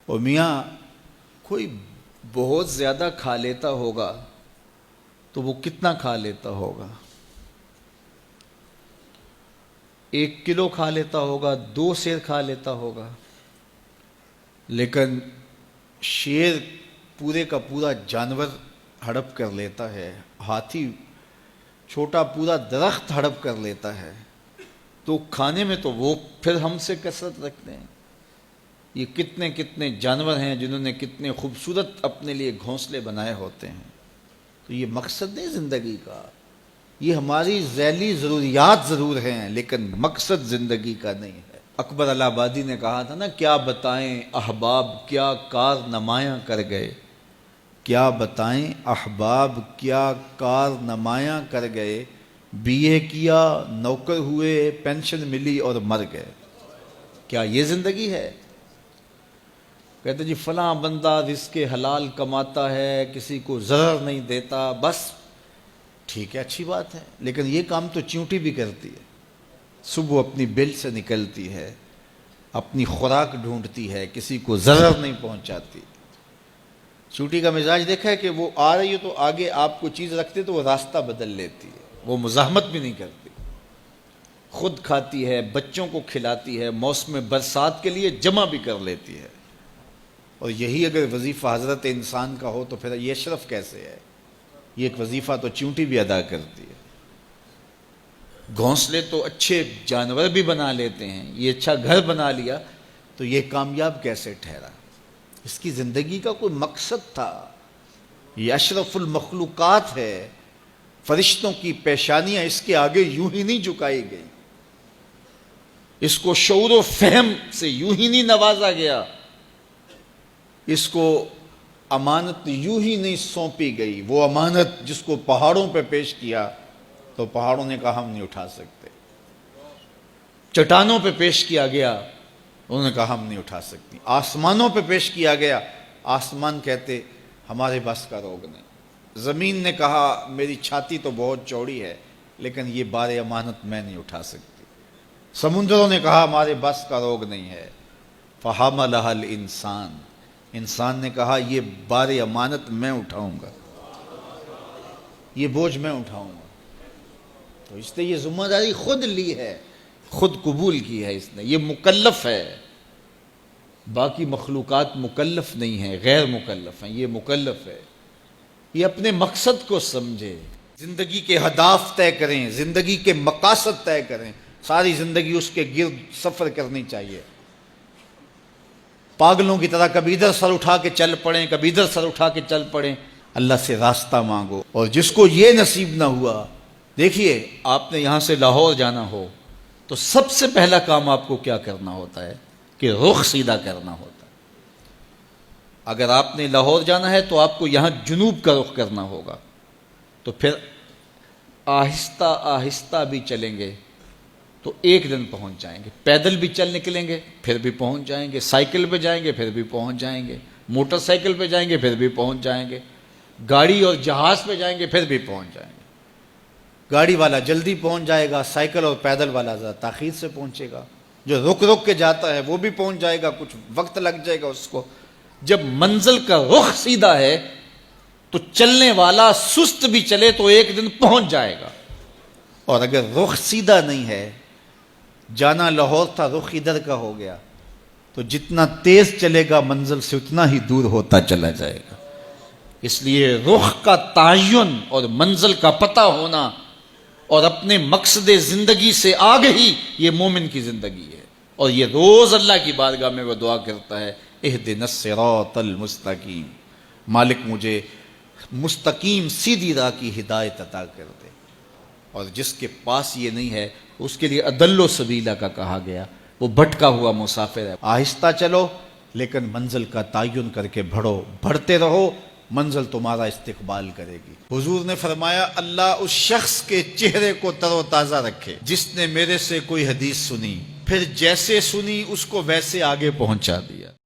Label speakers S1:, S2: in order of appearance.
S1: اور میاں کوئی بہت زیادہ کھا لیتا ہوگا تو وہ کتنا کھا لیتا ہوگا؟ 1 کلو کھا لیتا ہوگا، 2 سیر کھا لیتا ہوگا، لیکن شیر پورے کا پورا جانور ہڑپ کر لیتا ہے، ہاتھی چھوٹا پورا درخت ہڑپ کر لیتا ہے، تو کھانے میں تو وہ پھر ہم سے کثرت رکھتے ہیں۔ یہ کتنے کتنے جانور ہیں جنہوں نے کتنے خوبصورت اپنے لیے گھونسلے بنائے ہوتے ہیں۔ تو یہ مقصد نہیں زندگی کا، یہ ہماری ذیلی ضروریات ضرور ہیں لیکن مقصد زندگی کا نہیں ہے۔ اکبر الہ آبادی نے کہا تھا نا، کیا بتائیں احباب کیا کارنمایاں کر گئے، کیا بتائیں احباب کیا کارنمایاں کر گئے، بی اے کیا، نوکر ہوئے، پینشن ملی اور مر گئے۔ کیا یہ زندگی ہے؟ کہتے جی فلاں بندہ رزق حلال کماتا ہے، کسی کو ضرر نہیں دیتا، بس ٹھیک ہے، اچھی بات ہے، لیکن یہ کام تو چیونٹی بھی کرتی ہے۔ صبح اپنی بل سے نکلتی ہے، اپنی خوراک ڈھونڈتی ہے، کسی کو ضرر نہیں پہنچاتی۔ چیونٹی کا مزاج دیکھا ہے کہ وہ آ رہی ہے تو آگے آپ کو چیز رکھتے تو وہ راستہ بدل لیتی ہے، وہ مزاحمت بھی نہیں کرتی، خود کھاتی ہے، بچوں کو کھلاتی ہے، موسم برسات کے لیے جمع بھی کر لیتی ہے۔ اور یہی اگر وظیفہ حضرت انسان کا ہو تو پھر یہ اشرف کیسے ہے؟ یہ ایک وظیفہ تو چیونٹی بھی ادا کرتی ہے۔ گھونسلے تو اچھے جانور بھی بنا لیتے ہیں، یہ اچھا گھر بنا لیا تو یہ کامیاب کیسے ٹھہرا؟ اس کی زندگی کا کوئی مقصد تھا۔ یہ اشرف المخلوقات ہے، فرشتوں کی پیشانیاں اس کے آگے یوں ہی نہیں جھکائی گئی، اس کو شعور و فہم سے یوں ہی نہیں نوازا گیا، اس کو امانت یوں ہی نہیں سونپی گئی۔ وہ امانت جس کو پہاڑوں پہ پیش کیا تو پہاڑوں نے کہا ہم نہیں اٹھا سکتے، چٹانوں پہ پیش کیا گیا انہوں نے کہا ہم نہیں اٹھا سکتی، آسمانوں پہ پیش کیا گیا آسمان کہتے ہمارے بس کا روگ نہیں، زمین نے کہا میری چھاتی تو بہت چوڑی ہے لیکن یہ بار امانت میں نہیں اٹھا سکتی، سمندروں نے کہا ہمارے بس کا روگ نہیں ہے، فحملھا الانسان، انسان نے کہا یہ بار امانت میں اٹھاؤں گا، یہ بوجھ میں اٹھاؤں گا۔ تو اس نے یہ ذمہ داری خود لی ہے، خود قبول کی ہے، اس نے، یہ مکلف ہے۔ باقی مخلوقات مکلف نہیں ہیں، غیر مکلف ہیں، یہ مکلف ہے۔ یہ اپنے مقصد کو سمجھے، زندگی کے اہداف طے کریں، زندگی کے مقاصد طے کریں، ساری زندگی اس کے گرد سفر کرنی چاہیے۔ پاگلوں کی طرح کبھی ادھر سر اٹھا کے چل پڑیں، کبھی ادھر سر اٹھا کے چل پڑیں، اللہ سے راستہ مانگو۔ اور جس کو یہ نصیب نہ ہوا، دیکھیے آپ نے یہاں سے لاہور جانا ہو تو سب سے پہلا کام آپ کو کیا کرنا ہوتا ہے کہ رخ سیدھا کرنا ہوتا ہے۔ اگر آپ نے لاہور جانا ہے تو آپ کو یہاں جنوب کا رخ کرنا ہوگا، تو پھر آہستہ آہستہ بھی چلیں گے تو ایک دن پہنچ جائیں گے، پیدل بھی چل نکلیں گے پھر بھی پہنچ جائیں گے، سائیکل پہ جائیں گے پھر بھی پہنچ جائیں گے، موٹر سائیکل پہ جائیں گے پھر بھی پہنچ جائیں گے، گاڑی اور جہاز پہ جائیں گے پھر بھی پہنچ جائیں گے۔ گاڑی والا جلدی پہنچ جائے گا، سائیکل اور پیدل والا ذرا تاخیر سے پہنچے گا، جو رک رک کے جاتا ہے وہ بھی پہنچ جائے گا، کچھ وقت لگ جائے گا اس کو۔ جب منزل کا رخ سیدھا ہے تو چلنے والا سست بھی چلے تو ایک دن پہنچ جائے گا، اور اگر رخ سیدھا نہیں ہے، جانا لاہور تھا رخ ادھر کا ہو گیا تو جتنا تیز چلے گا منزل سے اتنا ہی دور ہوتا چلا جائے گا۔ اس لیے رخ کا تعین اور منزل کا پتہ ہونا اور اپنے مقصد زندگی سے آگہی، یہ مومن کی زندگی ہے۔ اور یہ روز اللہ کی بارگاہ میں وہ دعا کرتا ہے، اہدنا الصراط المستقیم، مالک مجھے مستقیم سیدھی راہ کی ہدایت عطا کر دے۔ اور جس کے پاس یہ نہیں ہے اس کے لیے اضل سبیلا کا کہا گیا، وہ بھٹکا ہوا مسافر ہے۔ آہستہ چلو لیکن منزل کا تعین کر کے بڑھو، بڑھتے رہو، منزل تمہارا استقبال کرے گی۔ حضور نے فرمایا اللہ اس شخص کے چہرے کو تر و تازہ رکھے جس نے میرے سے کوئی حدیث سنی، پھر جیسے سنی اس کو ویسے آگے پہنچا دیا۔